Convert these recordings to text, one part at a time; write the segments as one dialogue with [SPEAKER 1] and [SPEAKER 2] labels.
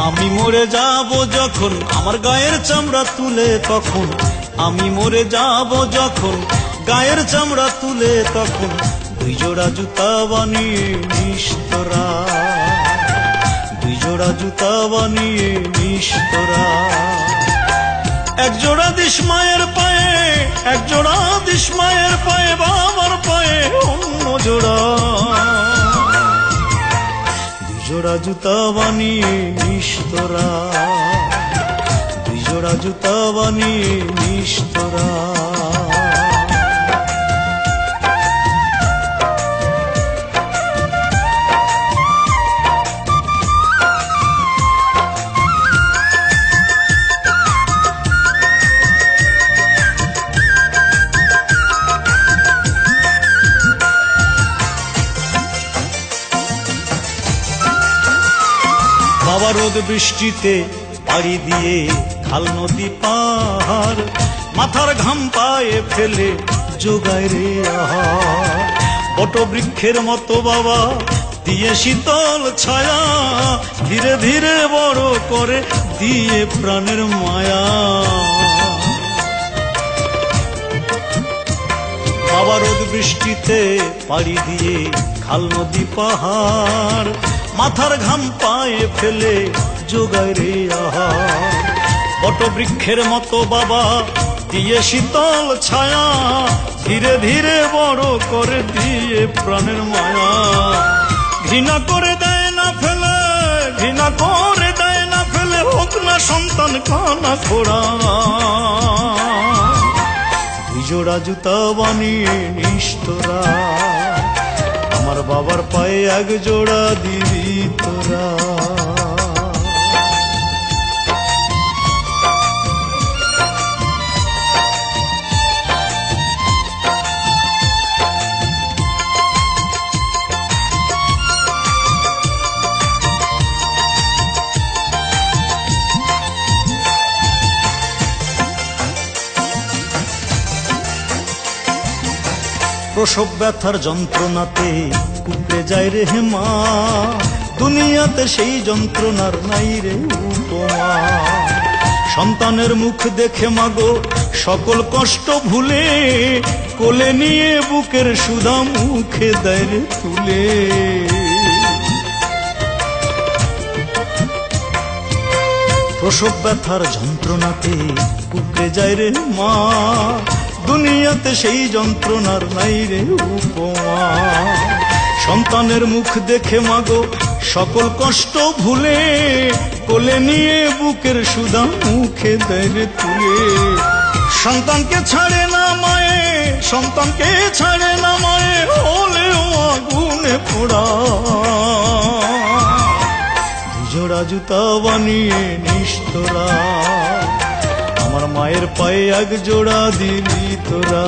[SPEAKER 1] আমি মরে যাব যখন আমার গায়ের চামড়া তুলে তখন, আমি মরে যাব যখন গায়ের চামড়া তুলে তখন, দুই জোড়া জুতা বানিয়ে নিস তোরা, দুই জোড়া জুতা বানিয়ে নিস তোরা। এক জোড়া দিস মায়ের পায়ে, এক জোড়া দিস মায়ের পায়ে, বাবার পায়ে অন্য জোড়া, দুই জোড়া জুতা বানিয়ে নিস তোরা, দুই জোড়া জুতা বানিয়ে নিস তোরা। বাবা রোদ বৃষ্টিতে পাড়ি দিয়ে খাল নদী পাহাড়, মাথার ঘাম পায়ে ফেলে যোগায় রে আহার। বট বৃক্ষের মতো বাবা দিয়ে শীতল ছায়া, ধীরে ধীরে বড় করে দিয়ে প্রাণের মায়া। বাবা রোদ বৃষ্টিতে পাড়ি দিয়ে খাল নদী পাহাড়, মাথার ঘাম পায়ে ফেলে যোগায় রে আহার। বট বৃক্ষের মতো বাবা দিয়ে শীতল ছায়া, ধীরে ধীরে বড় করে দিয়ে প্রাণের মায়া। ঘৃণা করে দেয় না ফেলে, ঘৃণা করে দেয় না ফেলে, হোক না সন্তান কানা খোড়া। দুই জোড়া জুতা বানিয়ে নিস তোরা, আমার বাবার পায়ে এক জোড়া দিবি তোরা। প্রসব ব্যথার যন্ত্রণাতে কুপড়ে যায় রে মা, দুনিয়াতে সেই যন্ত্রণার নাই রে উপমা। সন্তানের মুখ দেখে মাগো সকল কষ্ট ভুলে, কোলে নিয়ে বুকের সুধা মুখে দেয় রে তুলে। প্রসব ব্যথার যন্ত্রণাতে কুপড়ে যায় রে মা, দুনিয়াতে সেই যন্ত্রণার নাই রে উপমা। সন্তানের মুখ দেখে মাগো সকল কষ্ট ভুলে, কোলে নিয়ে বুকের সুধা মুখে দেয় রে তুলে। সন্তানকে ছাড়ে না মায়ে, সন্তানকে ছাড়ে না মায়ে, হলেও আগুনে পোড়া। দুজোড়া জুতা বানিয়ে নিস তোরা, আমার মায়ের পায়ে এক জোড়া দিবি তোরা।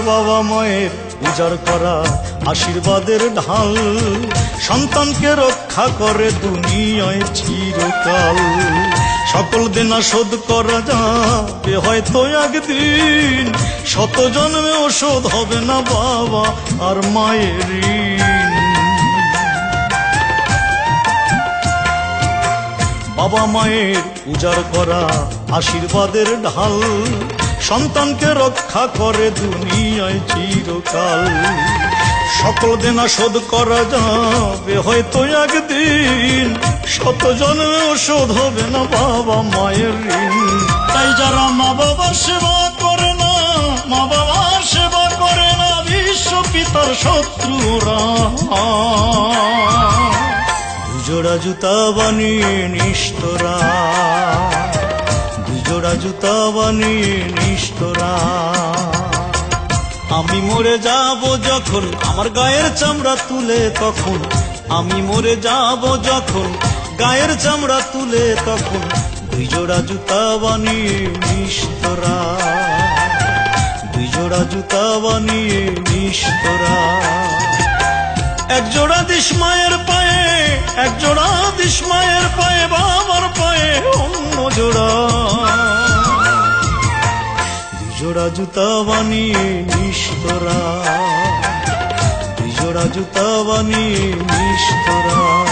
[SPEAKER 1] বাবা মায়ের উজাড় করা আশীর্বাদের ঢাল, সন্তানকে রক্ষা করে দুনিয়ায় চিরকাল। সকল দেনা শোধ করা যাবে হয়তো একদিন, শত জন্মেও শোধ হবে না বাবা আর মায়ের ঋণ। বাবা মায়ের উজাড় করা আশীর্বাদের ঢাল, সন্তানকে রক্ষা করে দুনিয়ায় চিরকাল। সকল দেনা শোধ করা যাবে হয়তো একদিন, শত জন্মেও শোধ হবে না বাবা মায়ের ঋণ। তাই যারা মা বাবার সেবা করে না, মা বাবার সেবা করে না, বিশ্ব পিতার শত্রুরা। দুজোড়া জুতা বানিয়ে নিস তোরা, দুজোড়া জুতা বানিয়ে নিস তোরা। আমি মরে যাব যখন আমার গায়ের চামড়া তুলে তখন, আমি মরে যাব যখন গায়ের চামড়া তুলে তখন, দুই জোড়া জুতা বানিয়ে নিস তোরা, দুই জোড়া জুতা বানিয়ে নিস তোরা। এক জোড়া দিস মায়ের পায়ে, এক জোড়া দিস মায়ের পায়ে, বাবার পায়ে অন্য জোড়া। দুই জোড়া জুতা বানিয়ে নিস তোরা, দুই জোড়া জুতা বানিয়ে নিস তোরা।